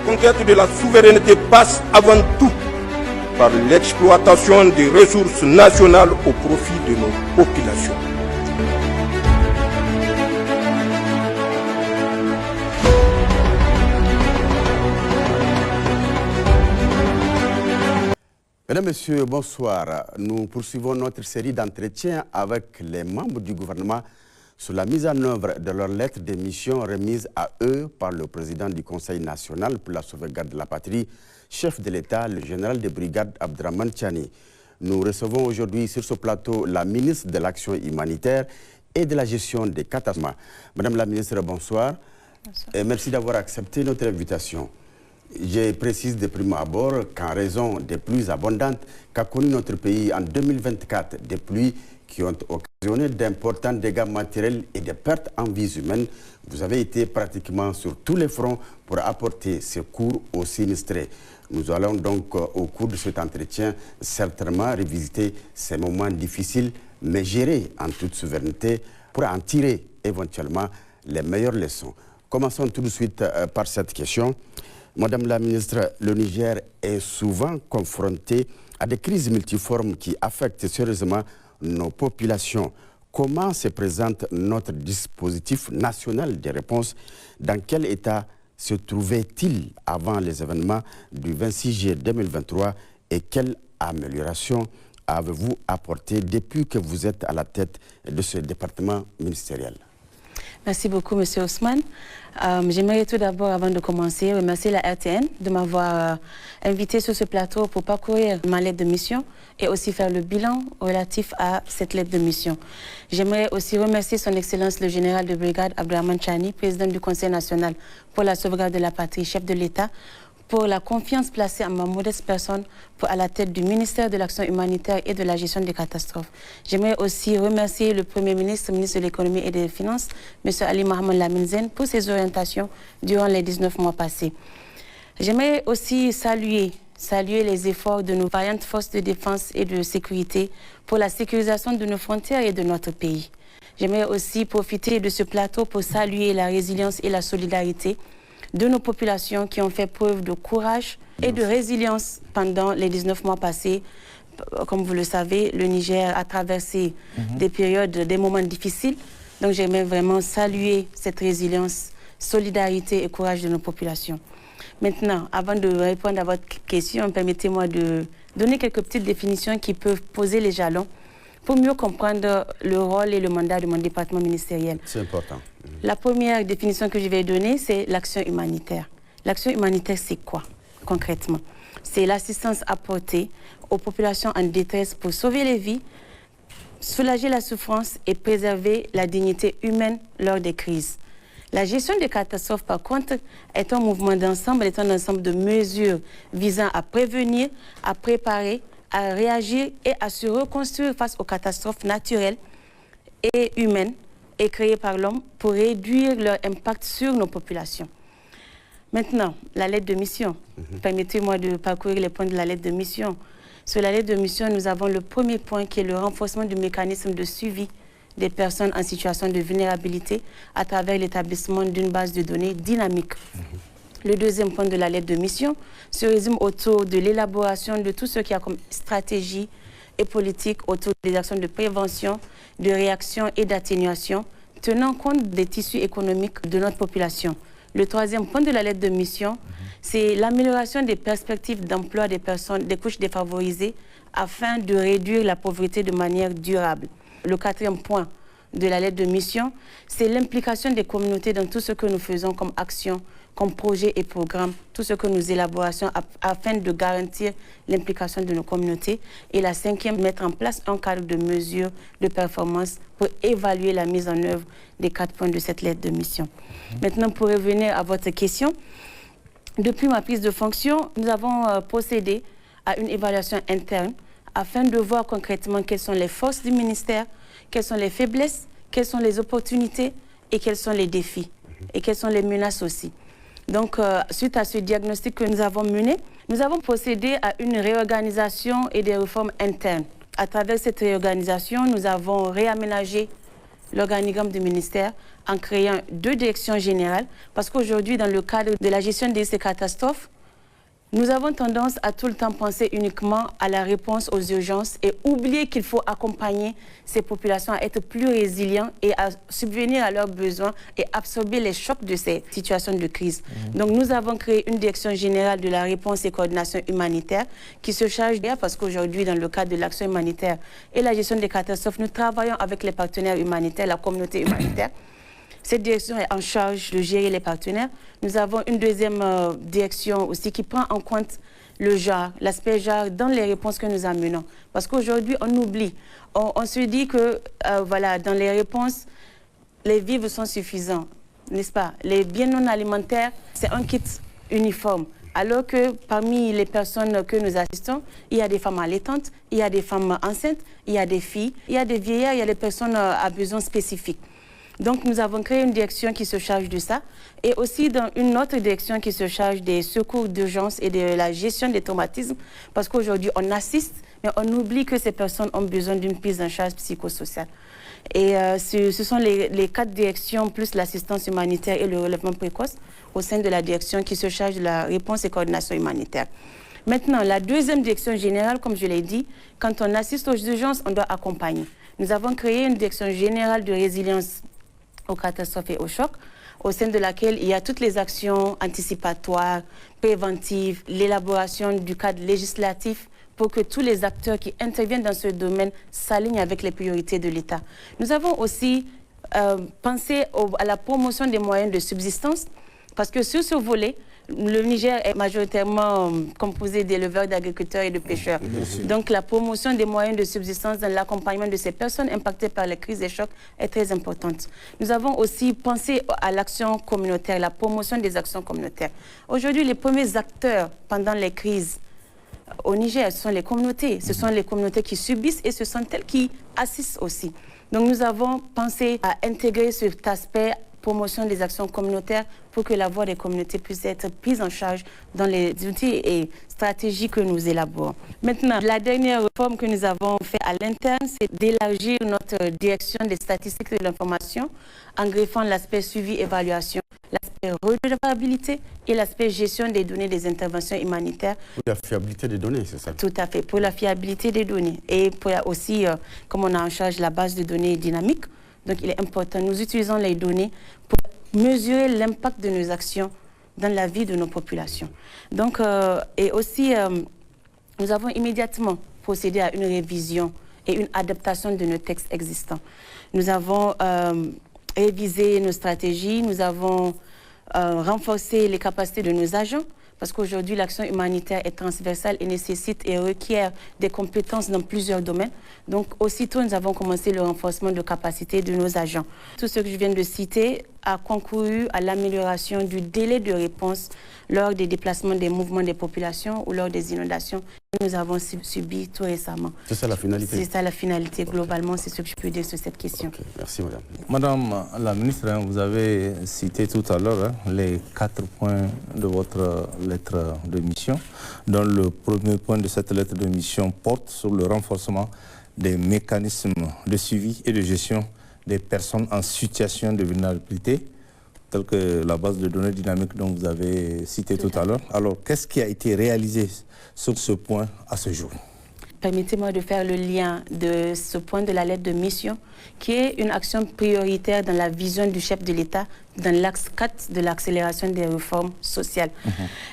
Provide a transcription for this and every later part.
conquête de la souveraineté passe avant tout par l'exploitation des ressources nationales au profit de nos populations. Mesdames, Messieurs, bonsoir. Nous poursuivons notre série d'entretiens avec les membres du gouvernement sur la mise en œuvre de leur lettre de mission remise à eux par le président du Conseil national pour la sauvegarde de la patrie, chef de l'État, le général de brigade Abdraman Tchani. Nous recevons aujourd'hui sur ce plateau la ministre de l'Action humanitaire et de la gestion des catastrophes. Madame la ministre, bonsoir. Bonsoir. Et merci d'avoir accepté notre invitation. Je précise de prime abord qu'en raison des pluies abondantes qu'a connu notre pays en 2024, des pluies qui ont occasionné d'importants dégâts matériels et des pertes en vies humaines, vous avez été pratiquement sur tous les fronts pour apporter secours aux sinistrés. Nous allons donc, au cours de cet entretien, certainement revisiter ces moments difficiles, mais gérés en toute souveraineté pour en tirer éventuellement les meilleures leçons. Commençons tout de suite par cette question. Madame la ministre, le Niger est souvent confronté à des crises multiformes qui affectent sérieusement nos populations. Comment se présente notre dispositif national de réponse? Dans quel état se trouvait-il avant les événements du 26 juillet 2023 et quelle amélioration avez-vous apporté depuis que vous êtes à la tête de ce département ministériel? Merci beaucoup, M. Ousmane. J'aimerais tout d'abord, avant de commencer, remercier la RTN de m'avoir invité sur ce plateau pour parcourir ma lettre de mission et aussi faire le bilan relatif à cette lettre de mission. J'aimerais aussi remercier son Excellence le général de brigade Abdraman Tchani, président du Conseil national pour la sauvegarde de la patrie, chef de l'État, pour la confiance placée en ma modeste personne à la tête du ministère de l'Action humanitaire et de la gestion des catastrophes. J'aimerais aussi remercier le Premier ministre, ministre de l'Économie et des Finances, M. Ali Mohamed Lamine Zen, pour ses orientations durant les 19 mois passés. J'aimerais aussi saluer les efforts de nos vaillantes forces de défense et de sécurité pour la sécurisation de nos frontières et de notre pays. J'aimerais aussi profiter de ce plateau pour saluer la résilience et la solidarité de nos populations qui ont fait preuve de courage et de résilience pendant les 19 mois passés. Comme vous le savez, le Niger a traversé des périodes, des moments difficiles. Donc j'aimerais vraiment saluer cette résilience, solidarité et courage de nos populations. Maintenant, avant de répondre à votre question, permettez-moi de donner quelques petites définitions qui peuvent poser les jalons pour mieux comprendre le rôle et le mandat de mon département ministériel. C'est important. La première définition que je vais donner, c'est l'action humanitaire. L'action humanitaire, c'est quoi, concrètement? C'est l'assistance apportée aux populations en détresse pour sauver les vies, soulager la souffrance et préserver la dignité humaine lors des crises. La gestion des catastrophes, par contre, est un mouvement d'ensemble, est un ensemble de mesures visant à prévenir, à préparer, à réagir et à se reconstruire face aux catastrophes naturelles et humaines et créées par l'homme pour réduire leur impact sur nos populations. Maintenant, la lettre de mission. Permettez-moi de parcourir les points de la lettre de mission. Sur la lettre de mission, nous avons le premier point qui est le renforcement du mécanisme de suivi des personnes en situation de vulnérabilité à travers l'établissement d'une base de données dynamique. Le deuxième point de la lettre de mission se résume autour de l'élaboration de tout ce qui a comme stratégie et politique autour des actions de prévention, de réaction et d'atténuation, tenant compte des tissus économiques de notre population. Le troisième point de la lettre de mission, c'est l'amélioration des perspectives d'emploi des personnes, des couches défavorisées, afin de réduire la pauvreté de manière durable. Le quatrième point de la lettre de mission, c'est l'implication des communautés dans tout ce que nous faisons comme action, comme projet et programme, tout ce que nous élaborons afin de garantir l'implication de nos communautés. Et la cinquième, mettre en place un cadre de mesures de performance pour évaluer la mise en œuvre des 4 points de cette lettre de mission. Maintenant, pour revenir à votre question, depuis ma prise de fonction, nous avons procédé à une évaluation interne afin de voir concrètement quelles sont les forces du ministère, quelles sont les faiblesses, quelles sont les opportunités et quels sont les défis et quelles sont les menaces aussi. Donc, suite à ce diagnostic que nous avons mené, nous avons procédé à une réorganisation et des réformes internes. À travers cette réorganisation, nous avons réaménagé l'organigramme du ministère en créant 2 directions générales, parce qu'aujourd'hui, dans le cadre de la gestion des catastrophes, nous avons tendance à tout le temps penser uniquement à la réponse aux urgences et oublier qu'il faut accompagner ces populations à être plus résilientes et à subvenir à leurs besoins et absorber les chocs de ces situations de crise. Donc nous avons créé une direction générale de la réponse et coordination humanitaire qui se charge, parce qu'aujourd'hui dans le cadre de l'action humanitaire et la gestion des catastrophes, nous travaillons avec les partenaires humanitaires, la communauté humanitaire. Cette direction est en charge de gérer les partenaires. Nous avons une deuxième direction aussi qui prend en compte le genre, l'aspect genre dans les réponses que nous amenons. Parce qu'aujourd'hui, on oublie. On se dit que voilà, dans les réponses, les vivres sont suffisants, n'est-ce pas? Les biens non alimentaires, c'est un kit uniforme. Alors que parmi les personnes que nous assistons, il y a des femmes allaitantes, il y a des femmes enceintes, il y a des filles, il y a des vieillards, il y a des personnes à besoins spécifiques. Donc, nous avons créé une direction qui se charge de ça et aussi dans une autre direction qui se charge des secours d'urgence et de la gestion des traumatismes parce qu'aujourd'hui, on assiste, mais on oublie que ces personnes ont besoin d'une prise en charge psychosociale. Et ce sont les 4 directions plus l'assistance humanitaire et le relèvement précoce au sein de la direction qui se charge de la réponse et coordination humanitaire. Maintenant, la deuxième direction générale, comme je l'ai dit, quand on assiste aux urgences, on doit accompagner. Nous avons créé une direction générale de résilience aux catastrophes et aux chocs, au sein de laquelle il y a toutes les actions anticipatoires, préventives, l'élaboration du cadre législatif pour que tous les acteurs qui interviennent dans ce domaine s'alignent avec les priorités de l'État. Nous avons aussi pensé à la promotion des moyens de subsistance, parce que sur ce volet, le Niger est majoritairement composé d'éleveurs, d'agriculteurs et de pêcheurs. Donc la promotion des moyens de subsistance dans l'accompagnement de ces personnes impactées par les crises et chocs est très importante. Nous avons aussi pensé à l'action communautaire, la promotion des actions communautaires. Aujourd'hui, les premiers acteurs pendant les crises au Niger, ce sont les communautés. Ce sont les communautés qui subissent et ce sont elles qui assistent aussi. Donc nous avons pensé à intégrer cet aspect promotion des actions communautaires pour que la voix des communautés puisse être prise en charge dans les outils et stratégies que nous élaborons. Maintenant, la dernière réforme que nous avons faite à l'interne, c'est d'élargir notre direction des statistiques de l'information en greffant l'aspect suivi-évaluation, l'aspect redevabilité et l'aspect gestion des données des interventions humanitaires. Pour la fiabilité des données, c'est ça? Tout à fait, pour la fiabilité des données. Et pour aussi, comme on a en charge la base de données dynamique, donc il est important, nous utilisons les données pour mesurer l'impact de nos actions dans la vie de nos populations. Donc, et aussi, nous avons immédiatement procédé à une révision et une adaptation de nos textes existants. Nous avons révisé nos stratégies, nous avons renforcé les capacités de nos agents, parce qu'aujourd'hui, l'action humanitaire est transversale et nécessite et requiert des compétences dans plusieurs domaines. Donc, aussitôt, nous avons commencé le renforcement de capacités de nos agents. Tout ce que je viens de citer a concouru à l'amélioration du délai de réponse lors des déplacements des mouvements des populations ou lors des inondations que nous avons subies tout récemment. C'est ça la finalité? C'est ça la finalité, globalement, c'est ce que je peux dire sur cette question. Okay. Merci, madame. Madame la ministre, vous avez cité tout à l'heure les 4 points de votre lettre de mission, dont le premier point de cette lettre de mission porte sur le renforcement des mécanismes de suivi et de gestion des personnes en situation de vulnérabilité, telle que la base de données dynamique dont vous avez cité tout à l'heure. Alors, qu'est-ce qui a été réalisé sur ce point à ce jour? Permettez-moi de faire le lien de ce point de la lettre de mission, qui est une action prioritaire dans la vision du chef de l'État, dans l'axe 4 de l'accélération des réformes sociales.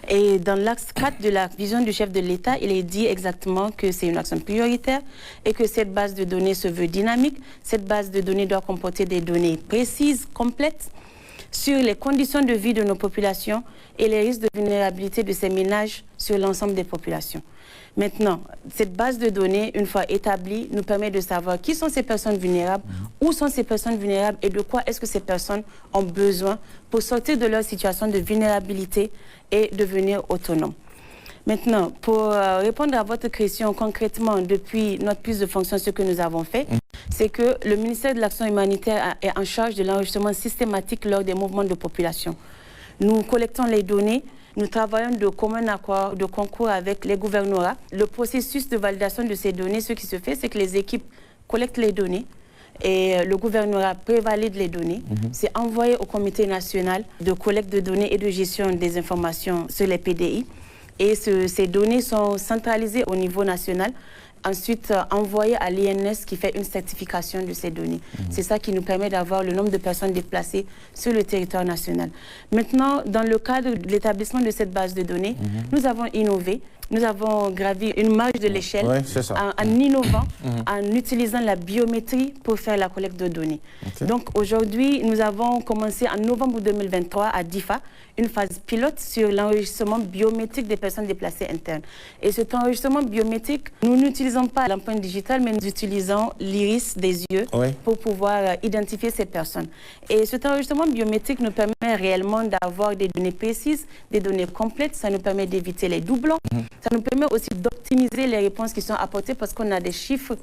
Et dans l'axe 4 de la vision du chef de l'État, il est dit exactement que c'est une action prioritaire et que cette base de données se veut dynamique. Cette base de données doit comporter des données précises, complètes, sur les conditions de vie de nos populations et les risques de vulnérabilité de ces ménages sur l'ensemble des populations. Maintenant, cette base de données, une fois établie, nous permet de savoir qui sont ces personnes vulnérables, où sont ces personnes vulnérables et de quoi est-ce que ces personnes ont besoin pour sortir de leur situation de vulnérabilité et devenir autonomes. Maintenant, pour répondre à votre question concrètement, depuis notre prise de fonction, ce que nous avons fait, c'est que le ministère de l'Action humanitaire est en charge de l'enregistrement systématique lors des mouvements de population. Nous collectons les données. Nous travaillons de commun accord, de concours avec les gouvernorats. Le processus de validation de ces données, ce qui se fait, c'est que les équipes collectent les données et le gouvernorat prévalide les données. C'est envoyé au comité national de collecte de données et de gestion des informations sur les PDI. Et ces données sont centralisées au niveau national, ensuite envoyées à l'INS qui fait une certification de ces données. C'est ça qui nous permet d'avoir le nombre de personnes déplacées sur le territoire national. Maintenant, dans le cadre de l'établissement de cette base de données, nous avons innové. Nous avons gravi une marge de l'échelle en innovant, en utilisant la biométrie pour faire la collecte de données. Donc aujourd'hui, nous avons commencé en novembre 2023 à DIFA une phase pilote sur l'enregistrement biométrique des personnes déplacées internes. Et cet enregistrement biométrique, nous n'utilisons pas l'empreinte digitale, mais nous utilisons l'iris des yeux pour pouvoir identifier ces personnes. Et cet enregistrement biométrique nous permet réellement d'avoir des données précises, des données complètes. Ça nous permet d'éviter les doublons. Ça nous permet aussi d'optimiser les réponses qui sont apportées parce qu'on a des chiffres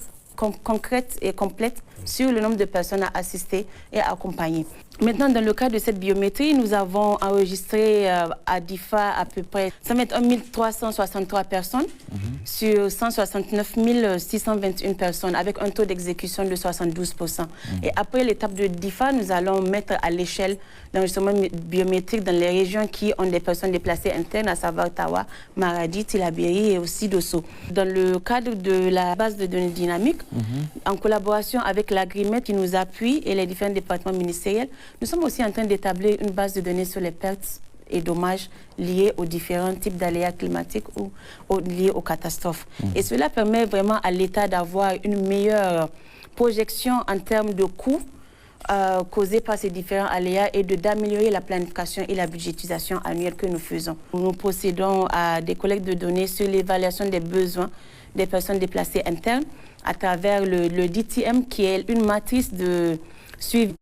concrètes et complètes sur le nombre de personnes à assister et à accompagner. Maintenant, dans le cas de cette biométrie, nous avons enregistré à DIFA à peu près 121 363 personnes sur 169 621 personnes avec un taux d'exécution de 72%. Et après l'étape de DIFA, nous allons mettre à l'échelle l'enregistrement biométrique dans les régions qui ont des personnes déplacées internes, à savoir Tawa, Maradi, Tillabéri et aussi Dosso. Dans le cadre de la base de données dynamique, en collaboration avec l'Agrimet qui nous appuie et les différents départements ministériels, nous sommes aussi en train d'établir une base de données sur les pertes et dommages liés aux différents types d'aléas climatiques ou liés aux catastrophes. Et cela permet vraiment à l'État d'avoir une meilleure projection en termes de coûts causés par ces différents aléas et d'améliorer la planification et la budgétisation annuelle que nous faisons. Nous procédons à des collectes de données sur l'évaluation des besoins des personnes déplacées internes à travers le DTM qui est une matrice de suivi.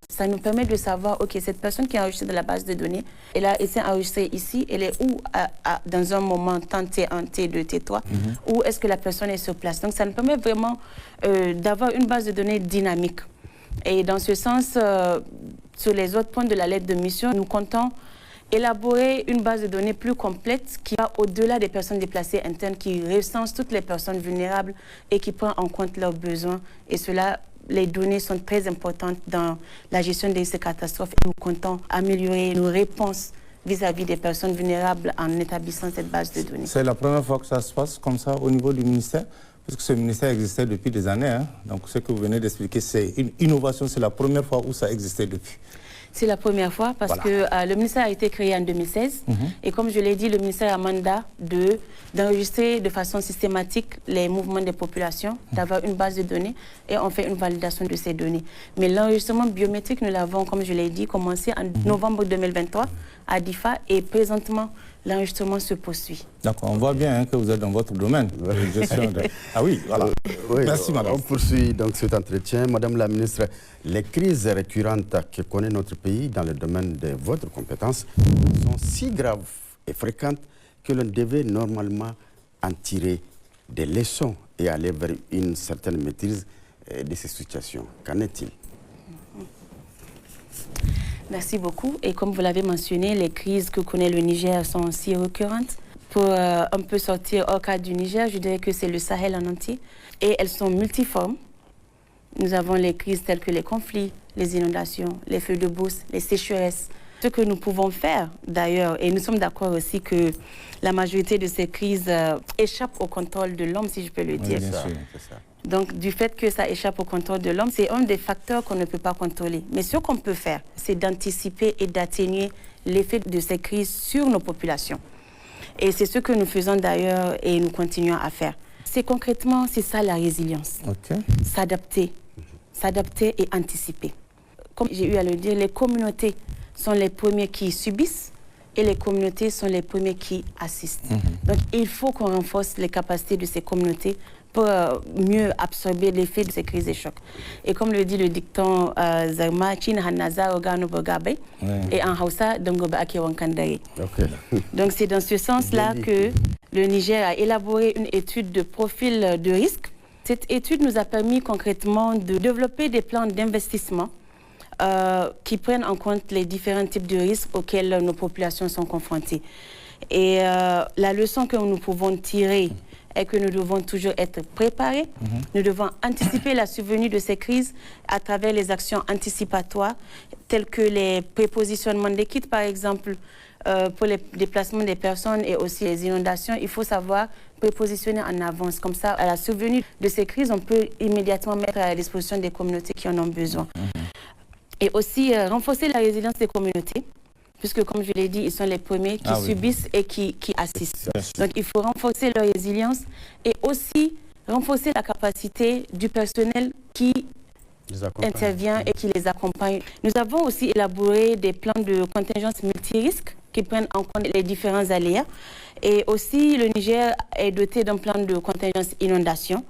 Ça nous permet de savoir, OK, cette personne qui est enregistrée dans la base de données, elle a été enregistrée ici, elle est où dans un moment tant T1, T2, T3, où est-ce que la personne est sur place. Donc ça nous permet vraiment d'avoir une base de données dynamique. Et dans ce sens, sur les autres points de la lettre de mission, nous comptons élaborer une base de données plus complète qui va au-delà des personnes déplacées internes, qui recense toutes les personnes vulnérables et qui prend en compte leurs besoins. Et cela, les données sont très importantes dans la gestion de ces catastrophes et nous comptons améliorer nos réponses vis-à-vis des personnes vulnérables en établissant cette base de données. C'est la première fois que ça se passe comme ça au niveau du ministère, parce que ce ministère existait depuis des années. Hein. Donc ce que vous venez d'expliquer, c'est une innovation, c'est la première fois où ça existait depuis. C'est la première fois parce que le ministère a été créé en 2016 et comme je l'ai dit, le ministère a mandat d'enregistrer de façon systématique les mouvements des populations, d'avoir une base de données et on fait une validation de ces données. Mais l'enregistrement biométrique, nous l'avons, comme je l'ai dit, commencé en novembre 2023 à DIFA et présentement, l'enregistrement se poursuit. D'accord, on voit bien que vous êtes dans votre domaine. Ah oui, voilà. Merci, madame. On poursuit donc cet entretien. Madame la ministre, les crises récurrentes que connaît notre pays dans le domaine de votre compétence sont si graves et fréquentes que l'on devait normalement en tirer des leçons et aller vers une certaine maîtrise de ces situations. Qu'en est-il? Merci beaucoup. Et comme vous l'avez mentionné, les crises que connaît le Niger sont aussi récurrentes. Pour un peu sortir hors cadre du Niger, je dirais que c'est le Sahel en entier. Et elles sont multiformes. Nous avons les crises telles que les conflits, les inondations, les feux de brousse, les sécheresses. Ce que nous pouvons faire d'ailleurs, et nous sommes d'accord aussi que la majorité de ces crises échappent au contrôle de l'homme, si je peux le dire. Bien sûr. Donc, du fait que ça échappe au contrôle de l'homme, c'est un des facteurs qu'on ne peut pas contrôler. Mais ce qu'on peut faire, c'est d'anticiper et d'atténuer l'effet de ces crises sur nos populations. Et c'est ce que nous faisons d'ailleurs et nous continuons à faire. C'est concrètement, c'est ça la résilience. S'adapter et anticiper. Comme j'ai eu à le dire, les communautés sont les premiers qui subissent et les communautés sont les premiers qui assistent. Donc, il faut qu'on renforce les capacités de ces communautés pour mieux absorber l'effet de ces crises et chocs. Et comme le dit le dicton Zarma, Chin Hanaza Ogano Bogabe, et en Hausa, Dongoba Akiwankandare. Donc c'est dans ce sens-là que le Niger a élaboré une étude de profil de risque. Cette étude nous a permis concrètement de développer des plans d'investissement qui prennent en compte les différents types de risques auxquels nos populations sont confrontées. Et la leçon que nous pouvons tirer est que nous devons toujours être préparés. Nous devons anticiper la survenue de ces crises à travers les actions anticipatoires, telles que les prépositionnements des kits, par exemple, pour les déplacements des personnes et aussi les inondations. Il faut savoir prépositionner en avance. Comme ça, à la survenue de ces crises, on peut immédiatement mettre à la disposition des communautés qui en ont besoin. Et aussi renforcer la résilience des communautés, puisque comme je l'ai dit, ils sont les premiers qui subissent et qui assistent. Donc il faut renforcer leur résilience et aussi renforcer la capacité du personnel qui intervient et qui les accompagne. Nous avons aussi élaboré des plans de contingence multirisques qui prennent en compte les différents aléas. Et aussi, le Niger est doté d'un plan de contingence inondation.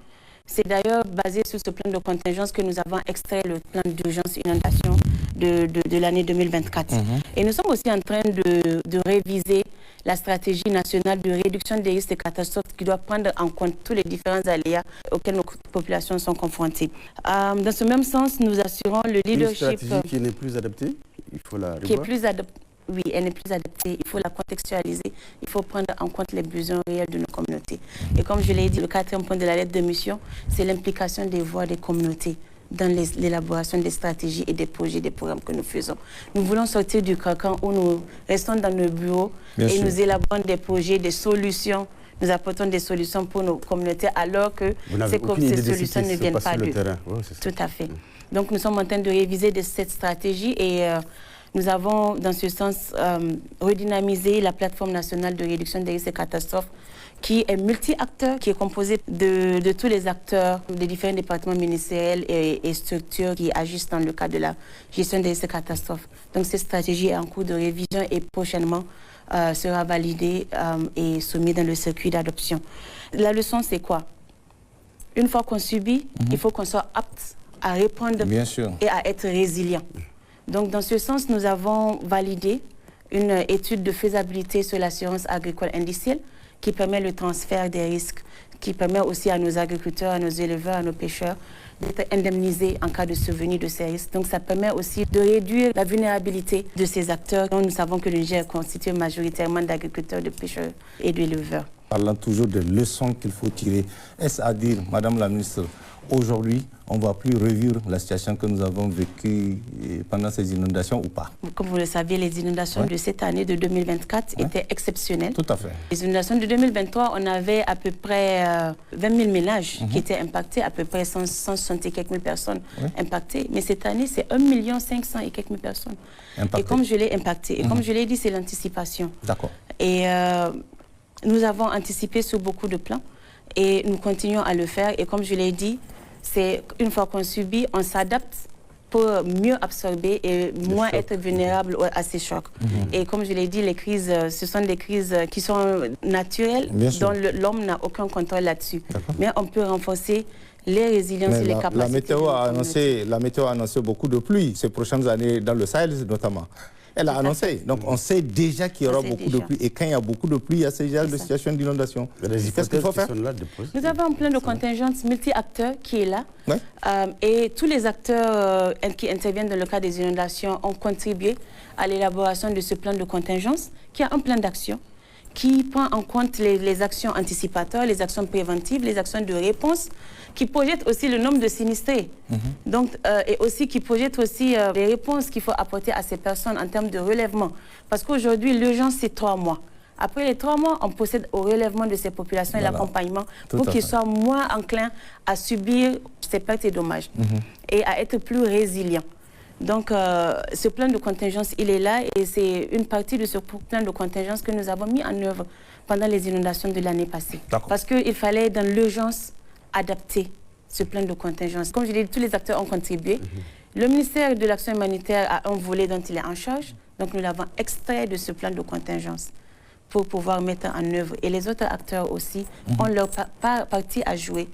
C'est d'ailleurs basé sur ce plan de contingence que nous avons extrait le plan d'urgence inondation de l'année 2024. Et nous sommes aussi en train de réviser la stratégie nationale de réduction des risques de catastrophes qui doit prendre en compte tous les différents aléas auxquels nos populations sont confrontées. Dans ce même sens, nous assurons le leadership... Une stratégie qui n'est plus adaptée, il faut la revoir. Oui, elle n'est plus adaptée. Il faut la contextualiser. Il faut prendre en compte les besoins réels de nos communautés. Et comme je l'ai dit, le 4e point de la lettre de mission, c'est l'implication des voix des communautés dans l'élaboration des stratégies et des projets, des programmes que nous faisons. Nous voulons sortir du carcan où nous restons dans nos bureaux et nous élaborons des projets, des solutions. Nous apportons des solutions pour nos communautés alors que ces solutions ne viennent pas d'eux. Tout à fait. Donc nous sommes en train de réviser cette stratégie et nous avons dans ce sens redynamisé la plateforme nationale de réduction des risques et catastrophes qui est multi-acteur, qui est composée de tous les acteurs des différents départements ministériels et structures qui agissent dans le cadre de la gestion des risques et catastrophes. Donc cette stratégie est en cours de révision et prochainement sera validée et soumise dans le circuit d'adoption. La leçon, c'est quoi? Une fois qu'on subit, il faut qu'on soit apte à répondre et à être résilient. Donc, dans ce sens, nous avons validé une étude de faisabilité sur l'assurance agricole indicielle qui permet le transfert des risques, qui permet aussi à nos agriculteurs, à nos éleveurs, à nos pêcheurs d'être indemnisés en cas de survenue de ces risques. Donc, ça permet aussi de réduire la vulnérabilité de ces acteurs dont nous savons que le Niger est constitué majoritairement d'agriculteurs, de pêcheurs et d'éleveurs. Parlant toujours des leçons qu'il faut tirer, est-ce à dire, Madame la ministre, aujourd'hui, on ne va plus revivre la situation que nous avons vécue pendant ces inondations ou pas? Comme vous le savez, les inondations de cette année de 2024 étaient exceptionnelles. Tout à fait. Les inondations de 2023, on avait à peu près 20 000 ménages qui étaient impactés, à peu près 160 et quelques mille personnes impactées. Mais cette année, c'est 1 500 000 et quelques mille personnes. Et comme je l'ai impacté, et comme je l'ai dit, c'est l'anticipation. D'accord. Et nous avons anticipé sur beaucoup de plans et nous continuons à le faire. Et comme je l'ai dit, c'est une fois qu'on subit, on s'adapte pour mieux absorber et moins être vulnérable à ces chocs. Et comme je l'ai dit, les crises, ce sont des crises qui sont naturelles, dont l'homme n'a aucun contrôle là-dessus. Mais on peut renforcer les résiliences et les capacités. La météo a annoncé beaucoup de pluie ces prochaines années dans le Sahel notamment. Elle a annoncé. Donc on sait déjà qu'il y aura beaucoup de pluie. Et quand il y a beaucoup de pluie, il y a ces genres de situations d'inondation. Qu'est-ce qu'il faut faire? Nous avons un plan de contingence multi-acteurs qui est là. Et tous les acteurs qui interviennent dans le cas des inondations ont contribué à l'élaboration de ce plan de contingence, qui a un plan d'action qui prend en compte les actions anticipatoires, les actions préventives, les actions de réponse, qui projette aussi le nombre de sinistrés. Donc, et aussi qui projette aussi les réponses qu'il faut apporter à ces personnes en termes de relèvement. Parce qu'aujourd'hui, l'urgence, c'est 3 mois. Après les 3 mois, on procède au relèvement de ces populations et l'accompagnement pour qu'ils soient moins enclins à subir ces pertes et dommages et à être plus résilients. Donc, ce plan de contingence, il est là et c'est une partie de ce plan de contingence que nous avons mis en œuvre pendant les inondations de l'année passée. Parce qu'il fallait, dans l'urgence, adapter ce plan de contingence. Comme je l'ai dit, tous les acteurs ont contribué. Le ministère de l'Action humanitaire a un volet dont il est en charge. Donc, nous l'avons extrait de ce plan de contingence pour pouvoir mettre en œuvre. Et les autres acteurs aussi ont leur partie à jouer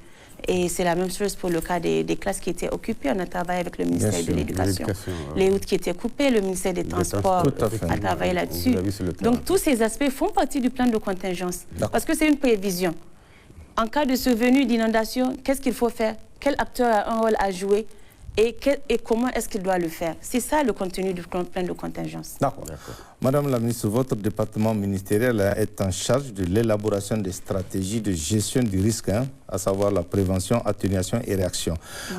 Et c'est la même chose pour le cas des classes qui étaient occupées. On a travaillé avec le ministère de l'Éducation. Les routes qui étaient coupées, le ministère des Transports a travaillé là-dessus. Donc tous ces aspects font partie du plan de contingence. Parce que c'est une prévision. En cas de survenue d'inondation, qu'est-ce qu'il faut faire? Quel acteur a un rôle à jouer? Et comment est-ce qu'il doit le faire? C'est ça le contenu du plan de contingence. D'accord. Madame la ministre, votre département ministériel est en charge de l'élaboration des stratégies de gestion du risque, à savoir la prévention, atténuation et réaction,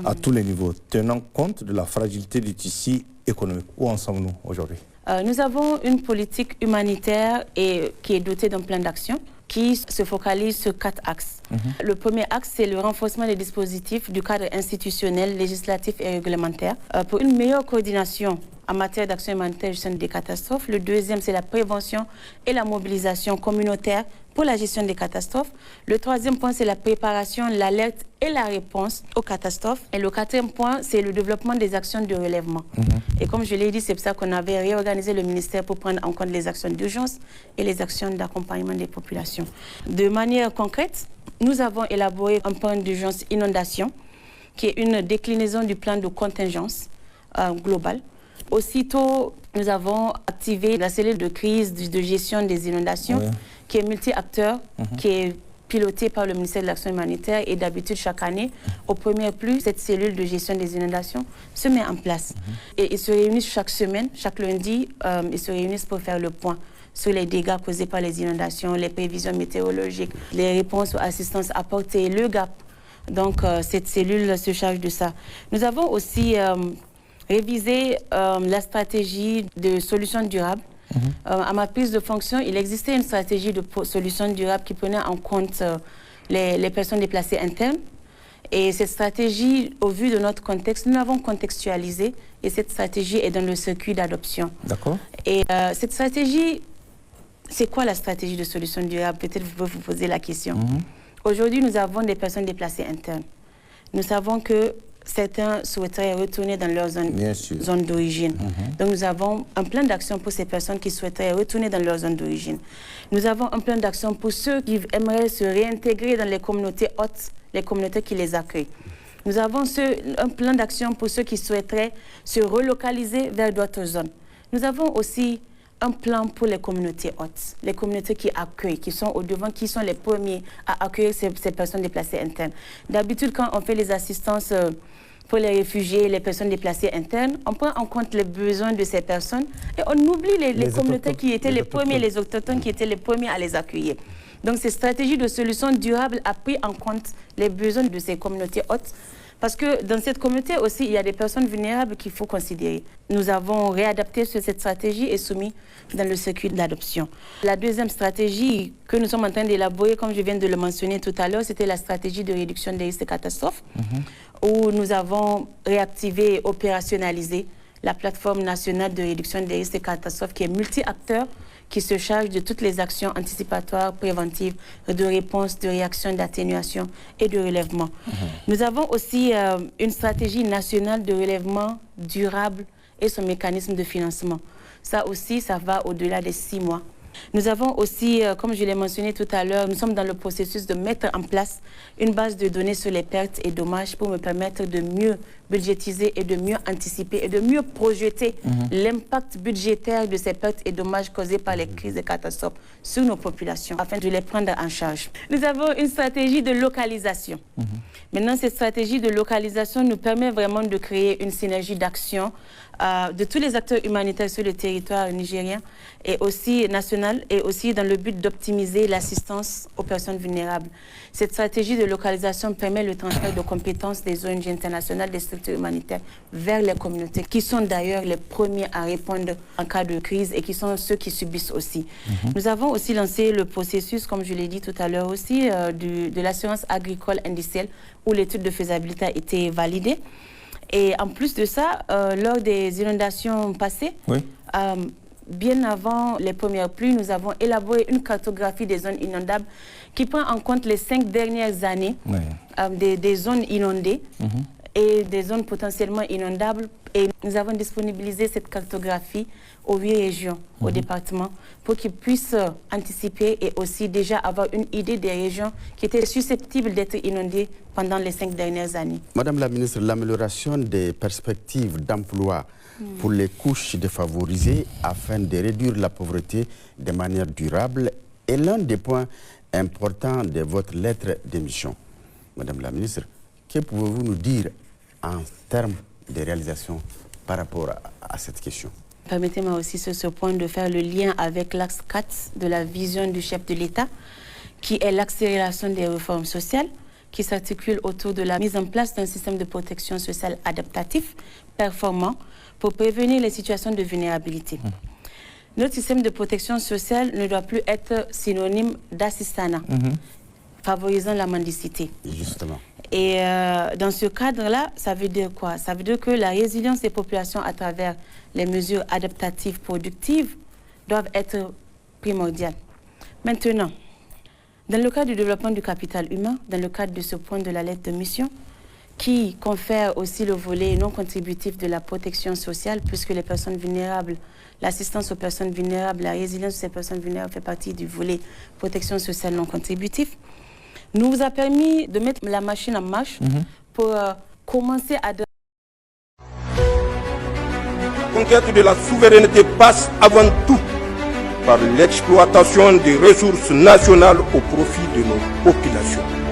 à tous les niveaux, tenant compte de la fragilité du tissu économique. Où en sommes-nous aujourd'hui? Nous avons une politique humanitaire qui est dotée d'un plan d'action qui se focalise sur 4 axes. Le premier axe, c'est le renforcement des dispositifs du cadre institutionnel, législatif et réglementaire pour une meilleure coordination en matière d'action humanitaire et gestion des catastrophes. Le deuxième, c'est la prévention et la mobilisation communautaire pour la gestion des catastrophes. Le troisième point, c'est la préparation, l'alerte et la réponse aux catastrophes. Et le quatrième point, c'est le développement des actions de relèvement. Et comme je l'ai dit, c'est pour ça qu'on avait réorganisé le ministère pour prendre en compte les actions d'urgence et les actions d'accompagnement des populations. De manière concrète, nous avons élaboré un plan d'urgence inondation qui est une déclinaison du plan de contingence global. Aussitôt, nous avons activé la cellule de crise de gestion des inondations qui est multi-acteur, qui est pilotée par le ministère de l'Action humanitaire et d'habitude chaque année, au premier plus, cette cellule de gestion des inondations se met en place. Et ils se réunissent chaque semaine, chaque lundi, ils se réunissent pour faire le point sur les dégâts causés par les inondations, les prévisions météorologiques, les réponses aux assistances apportées, le GAP. Donc, cette cellule se charge de ça. Nous avons aussi révisé la stratégie de solutions durables. À ma prise de fonction, il existait une stratégie de solutions durables qui prenait en compte les personnes déplacées internes. Et cette stratégie, au vu de notre contexte, nous l'avons contextualisée et cette stratégie est dans le circuit d'adoption. D'accord. Et cette stratégie, c'est quoi la stratégie de solutions durables? Peut-être vous pouvez vous poser la question. Aujourd'hui, nous avons des personnes déplacées internes. Nous savons que certains souhaiteraient retourner dans leur zone d'origine. Donc nous avons un plan d'action pour ces personnes qui souhaiteraient retourner dans leur zone d'origine. Nous avons un plan d'action pour ceux qui aimeraient se réintégrer dans les communautés hautes, les communautés qui les accueillent. Nous avons un plan d'action pour ceux qui souhaiteraient se relocaliser vers d'autres zones. Nous avons aussi un plan pour les communautés hautes, les communautés qui accueillent, qui sont au devant, qui sont les premiers à accueillir ces personnes déplacées internes. D'habitude, quand on fait les assistances pour les réfugiés, les personnes déplacées internes, on prend en compte les besoins de ces personnes et on oublie les communautés qui étaient les premiers, les autochtones qui étaient les premiers à les accueillir. Donc, cette stratégie de solution durable a pris en compte les besoins de ces communautés hautes. Parce que dans cette communauté aussi, il y a des personnes vulnérables qu'il faut considérer. Nous avons réadapté cette stratégie et soumis dans le circuit d'adoption. La deuxième stratégie que nous sommes en train d'élaborer, comme je viens de le mentionner tout à l'heure, c'était la stratégie de réduction des risques de catastrophes, où nous avons réactivé et opérationnalisé la plateforme nationale de réduction des risques de catastrophes qui est multi-acteur, qui se charge de toutes les actions anticipatoires, préventives, de réponse, de réaction, d'atténuation et de relèvement. Nous avons aussi une stratégie nationale de relèvement durable et son mécanisme de financement. Ça aussi, ça va au-delà des 6 mois. Nous avons aussi, comme je l'ai mentionné tout à l'heure, nous sommes dans le processus de mettre en place une base de données sur les pertes et dommages pour me permettre de mieux budgétiser et de mieux anticiper et de mieux projeter l'impact budgétaire de ces pertes et dommages causés par les crises et catastrophes sur nos populations afin de les prendre en charge. Nous avons une stratégie de localisation. Maintenant, cette stratégie de localisation nous permet vraiment de créer une synergie d'action de tous les acteurs humanitaires sur le territoire nigérien et aussi national et aussi dans le but d'optimiser l'assistance aux personnes vulnérables. Cette stratégie de localisation permet le transfert de compétences des ONG internationales, des structures humanitaires vers les communautés qui sont d'ailleurs les premiers à répondre en cas de crise et qui sont ceux qui subissent aussi. Nous avons aussi lancé le processus, comme je l'ai dit tout à l'heure aussi, de l'assurance agricole indicielle où l'étude de faisabilité a été validée. Et en plus de ça, lors des inondations passées, bien avant les premières pluies, nous avons élaboré une cartographie des zones inondables qui prend en compte les 5 dernières années des zones inondées et des zones potentiellement inondables. Et nous avons disponibilisé cette cartographie aux 8 régions, au département, pour qu'ils puissent anticiper et aussi déjà avoir une idée des régions qui étaient susceptibles d'être inondées pendant les 5 dernières années. Madame la ministre, l'amélioration des perspectives d'emploi pour les couches défavorisées afin de réduire la pauvreté de manière durable est l'un des points importants de votre lettre d'émission. Madame la ministre, que pouvez-vous nous dire en termes de réalisation par rapport à cette question? Permettez-moi aussi sur ce point de faire le lien avec l'axe 4 de la vision du chef de l'État, qui est l'accélération des réformes sociales, qui s'articule autour de la mise en place d'un système de protection sociale adaptatif, performant, pour prévenir les situations de vulnérabilité. Notre système de protection sociale ne doit plus être synonyme d'assistanat, favorisant la mendicité. Justement. Et dans ce cadre-là, ça veut dire quoi? Ça veut dire que la résilience des populations à travers les mesures adaptatives productives doivent être primordiales. Maintenant, dans le cadre du développement du capital humain, dans le cadre de ce point de la lettre de mission, qui confère aussi le volet non contributif de la protection sociale, puisque les personnes vulnérables, l'assistance aux personnes vulnérables, la résilience de ces personnes vulnérables fait partie du volet protection sociale non contributif, nous a permis de mettre la machine en marche pour commencer à... La conquête de la souveraineté passe avant tout par l'exploitation des ressources nationales au profit de nos populations.